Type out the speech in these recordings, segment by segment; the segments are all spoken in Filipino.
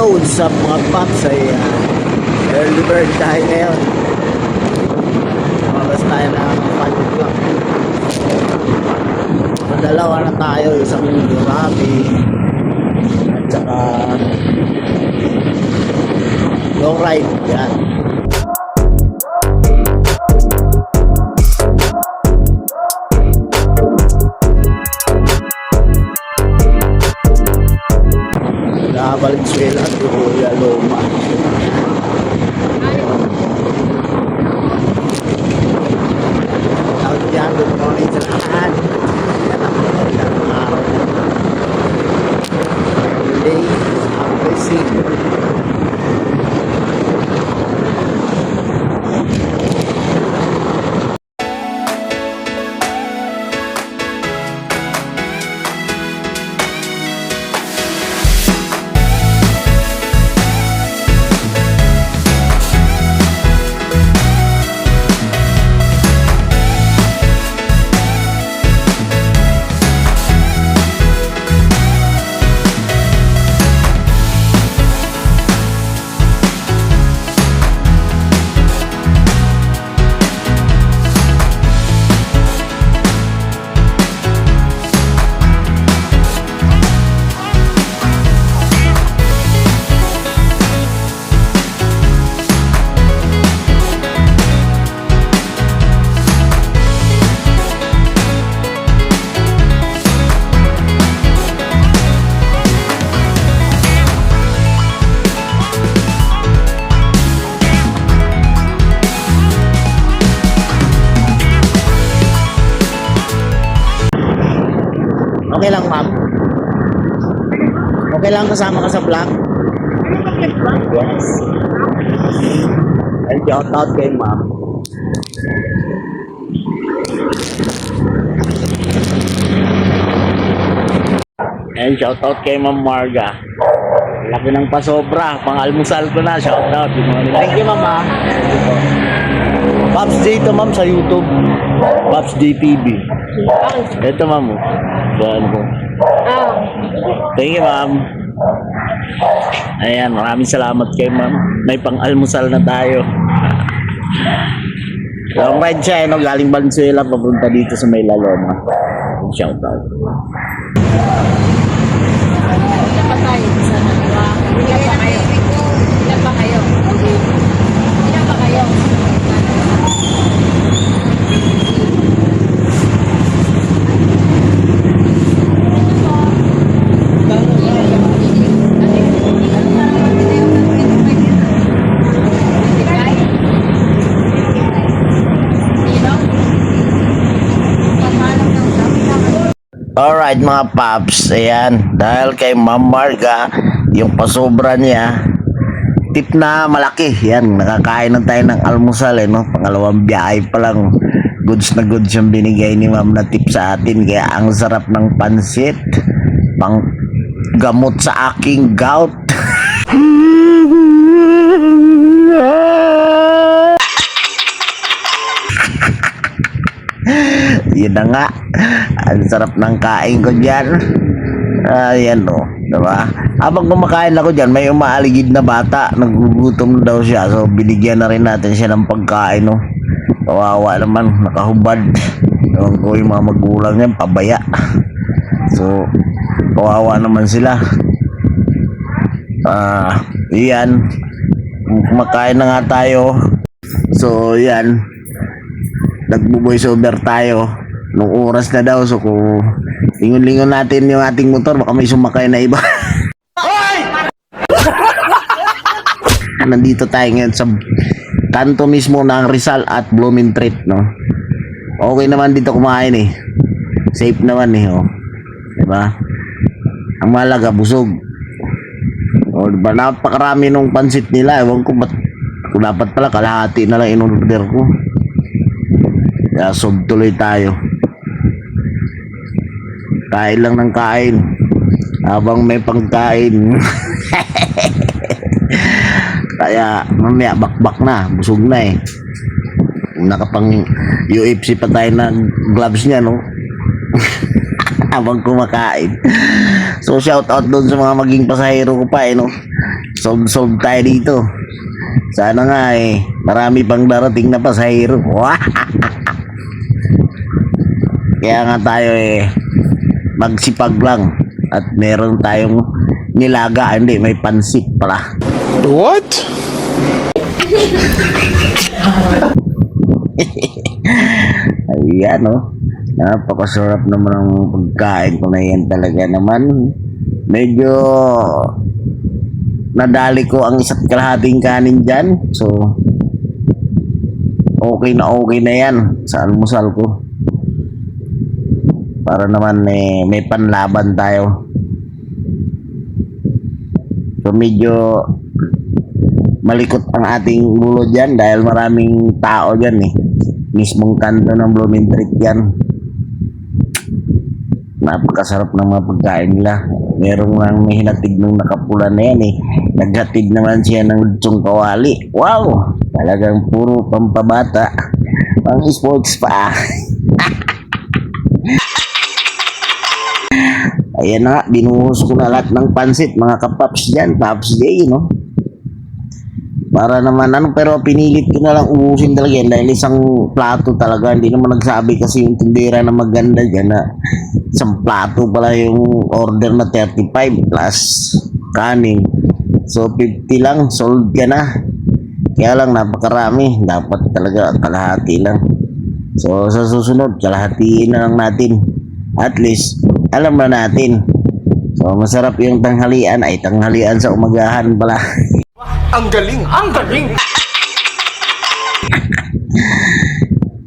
What's up mga paps? Ay early bird tayo ngayon. Oras tayo na 5 o'clock. Madalawa na tayo, isang Durami at saka long ride. Yan. Valenzuela at Kuya Loma. Good morning sa lahat. Yan ang magandang araw. Today is Amazing. Okay lang, ma'am? Okay lang kasama ka sa vlog? Yes. And shout out kay ma'am. And shout out kay Ma'am Marga. Laki ng pasobra. Pang-almusal ko na. Shout out. Thank you, ma'am. Pops J to, ma'am, sa YouTube. Pops J TV. Ito, ma'am. Doon po. Thank you, ma'am. Ayan, maraming salamat kay ma'am. May pang-almusal na tayo. Long ride siya, no? Galing Valenzuela, papunta dito sa May Laloma. Shout out. Ilan pa tayo? Ilan pa kayo? Ilan pa kayo? Ilan pa kayo? Alright mga paps, ayan, dahil kay Ma'am Marga, yung pasobra niya, tip na malaki, yan, nakakain na tayo ng almusal, no? Pangalawang biyahe pa lang, goods na goods yung binigay ni Ma'am na tip sa atin, kaya ang sarap ng pansit, pang gamot sa aking gout. Yun na nga, ang sarap ng kain ko dyan. Ayan o, diba? Habang kumakain ako dyan, may umaaligid na bata, nagugutom daw siya, so binigyan na rin natin siya ng pagkain, no? Kawawa naman, nakahubad. Ewan ko yung mga magulang niyan, pabaya. So kawawa naman sila. Yan, kumakain na nga tayo. So yan, nagbo-voice over tayo nung oras na daw, so kung lingon-lingon natin yung ating motor, baka may sumakay na iba. Nandito tayo ngayon sa kanto mismo ng Rizal at Blumentritt, no? Okay naman dito kumain eh, safe naman eh, oh. Diba? Ang malaga busog, o diba, napakarami nung pansit nila, ewan ko ba't, kung dapat pala kalahati na lang in-order ko. Kaya tuloy tayo. Kain lang ng kain habang may pangkain. Kaya mamaya bakbak na, busog na eh. Nakapang UFC pa tayo ng gloves niya, no? Habang kumakain. So shout out doon sa mga maging pasahero ko pa no. Solve tayo dito. Sana nga marami pang darating na pasahero. Kaya nga tayo magsipag lang at meron tayong nilaga, hindi may pansit pala. What? Ayan napakasarap naman ang pagkain ko na yan talaga naman. Medyo nadali ko ang isa't kalahating kanin dyan, so okay na yan sa almusal ko para naman may panlaban tayo. So medyo malikot ang ating ulo dyan dahil maraming tao dyan mismong kanto ng Blooming Treat yan. Napakasarap ng mga pagkain nila. Meron lang may hinatid nung nakapula na yan naghatid naman siya ng lutsong kawali. Wow, talagang puro pampabata, pang sports pa. Ayan na nga, binuhos ko na lahat ng pansit mga kapaps dyan, Paps J para naman pero pinilit ko na lang ubusin talaga yan dahil isang plato talaga. Hindi naman nagsabi kasi yung tindera na maganda dyan na isang plato pala yung order na 35 plus kanin, so 50 lang sold ka na. Kaya lang napakarami, dapat talaga kalahati lang. So sa susunod kalahatiin na lang natin, at least alam na natin. So masarap yung tanghalian sa umagahan pala. Ang galing! Ang galing!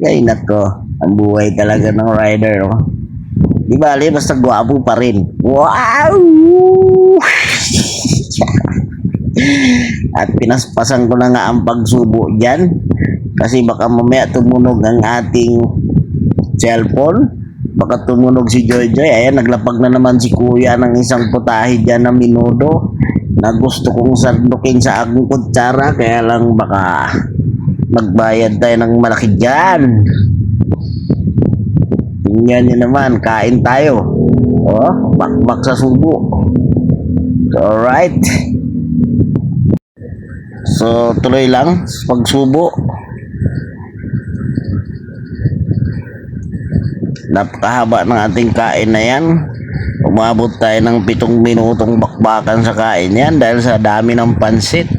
Ay nako, ang buhay talaga ng rider di bali basta gwapo pa rin. Wow. At pinaspasan ko na nga ang pagsubo dyan kasi baka mamaya tumunog ang ating cellphone, baka tumunog si Joy. Ayan, naglapag na naman si kuya ng isang putahe dyan na minudo na gusto kong sandukin sa aking kutsara, kaya lang baka magbayad tayo ng malaki dyan. Tingnan nyo naman, kain tayo. Bakbak sa subo. Alright. So tuloy lang pagsubo. Napakahaba ng ating kain na yan. Umabot tayo ng 7 minutong bakbakan sa kain yan dahil sa dami ng pansit.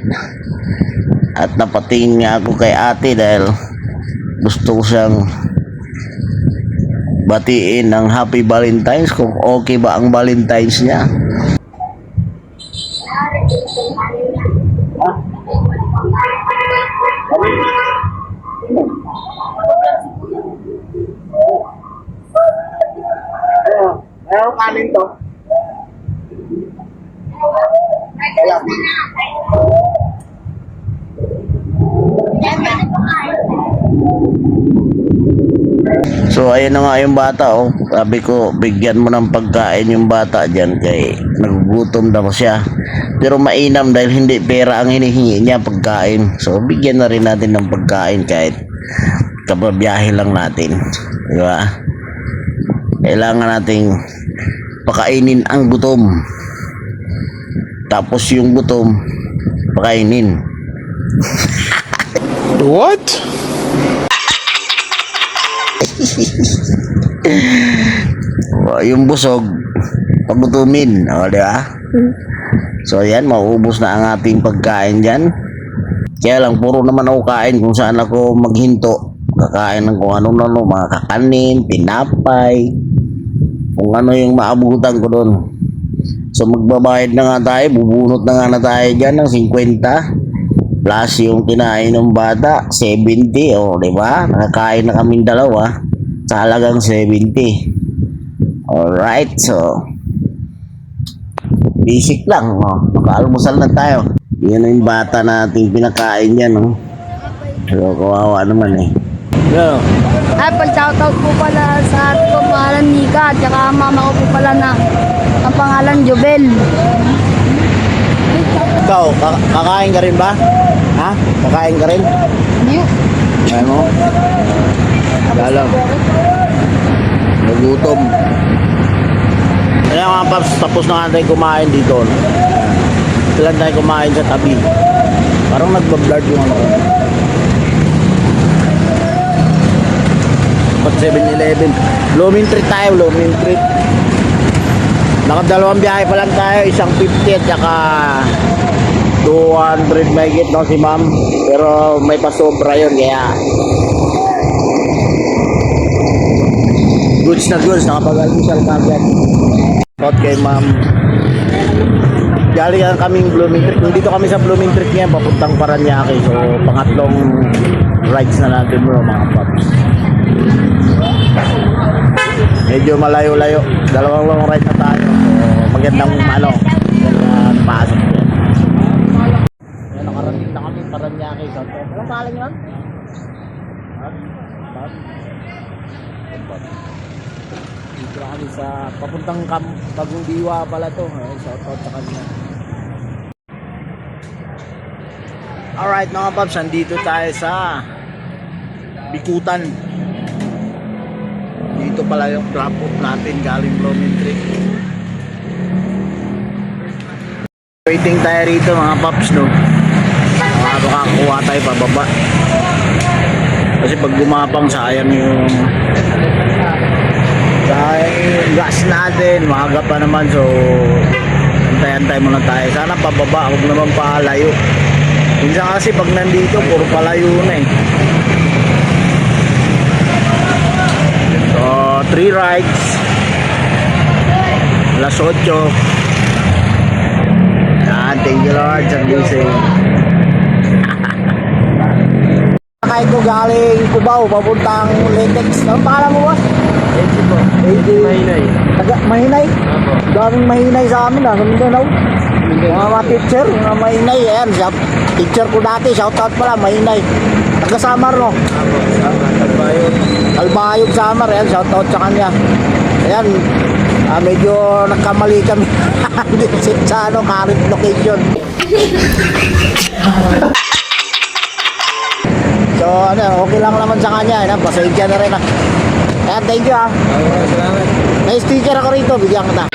At napatingin nga ako kay ate dahil gusto ko siyang batiin ng Happy Valentine's, kung okay ba ang Valentine's niya. Meron kanin to. So ayun na nga yung bata sabi ko bigyan mo ng pagkain yung bata dyan kay nagugutom daw siya, pero mainam dahil hindi pera ang hinihingi niya, pagkain. So bigyan na rin natin ng pagkain kahit kababiyahe lang natin, di ba? Kailangan nating pakainin ang gutom, tapos yung gutom pakainin. What? Yung busog pagutumin, di ba? So yan, mauubos na ang ating pagkain dyan. Kaya lang puro naman ako kain kung saan ako maghinto. Kakain ng kung ano mga kakanin, tinapay, kung ano yung maabutan ko doon. So magbabayad na nga tayo, bubunot na nga tayo dyan ng 50 plus yung kinain ng bata 70, di ba? Nakakain na kaming dalawa sa halagang 70. Alright, so basic lang, nakaalmusal na tayo. Yan yung bata nating pinakain yan, so kawawa naman Pag-shoutout po pala sa ating pangalan Mika at saka mama ko po pala na ang pangalan Jobel. Ikaw, kakain ka rin ba? Ha? Kakain ka rin? Hindi. Ayaw mo? Galang. Nagutom. Kaya mga paps, tapos na nga tayo kumain dito. Ayan. Ito lang tayo kumain sa tabi. Parang nagbablard yung ano ko. Pat 7-Eleven. Blooming treat tayo, blooming treat. Nakadalawang biyahe pa lang tayo, isang 50 at saka 200 mahigit no si ma'am. Pero may pasobra yun kaya goods na goods, nakapag-almusal kagad. Out kay ma'am. Galing lang kaming Blooming Treat. Nandito kami sa Blooming Treat ngayon, papuntang Paranaque. So, pangatlong rides na natin bro, mga paps. Medyo malayo-layo. Dalawang long ride na tayo. So, magandang magandang pasok yan. Yan, nakarating na kami Paranaque. So, anong pangalan yun? Dito na kami sa papuntang Bagong Diwa pala to. Shout out sa kanya. Alright mga paps, andito tayo sa Bikutan. Dito pala yung drop off natin galing Blooming Treat. Waiting tayo rito mga paps no. Makakuha tayo pababa. Kasi pag gumapang sayang yung gas natin, maaga pa naman, so antay-antay muna tayo. Sana pababa, huwag naman palayo. Minsan kasi pag nandito, puro palayo na eh. So, 3 rides. Alas 8. Yan, thank you Lord, sa blessing. Kahit ko galing Cubao, papuntang Letex. Anong pangalan mo ba? AJ po. AJ. Mahinay. Mahinay? Opo. Daming mahinay sa amin sa Mindanao. Mga teacher, mga mahinay. Ayan, teacher ko dati, shoutout pala, mahinay. Taga Samar, no? Opo. Kalbayog. Kalbayog Samar, ayan, shoutout sa kanya. Ayan, medyo nagkamali kami. sa current location. So, okay lang naman sa kanya. Pasahig ka na rin. Ayan, thank you Salamat. May sticker ako rito, bigyan kita.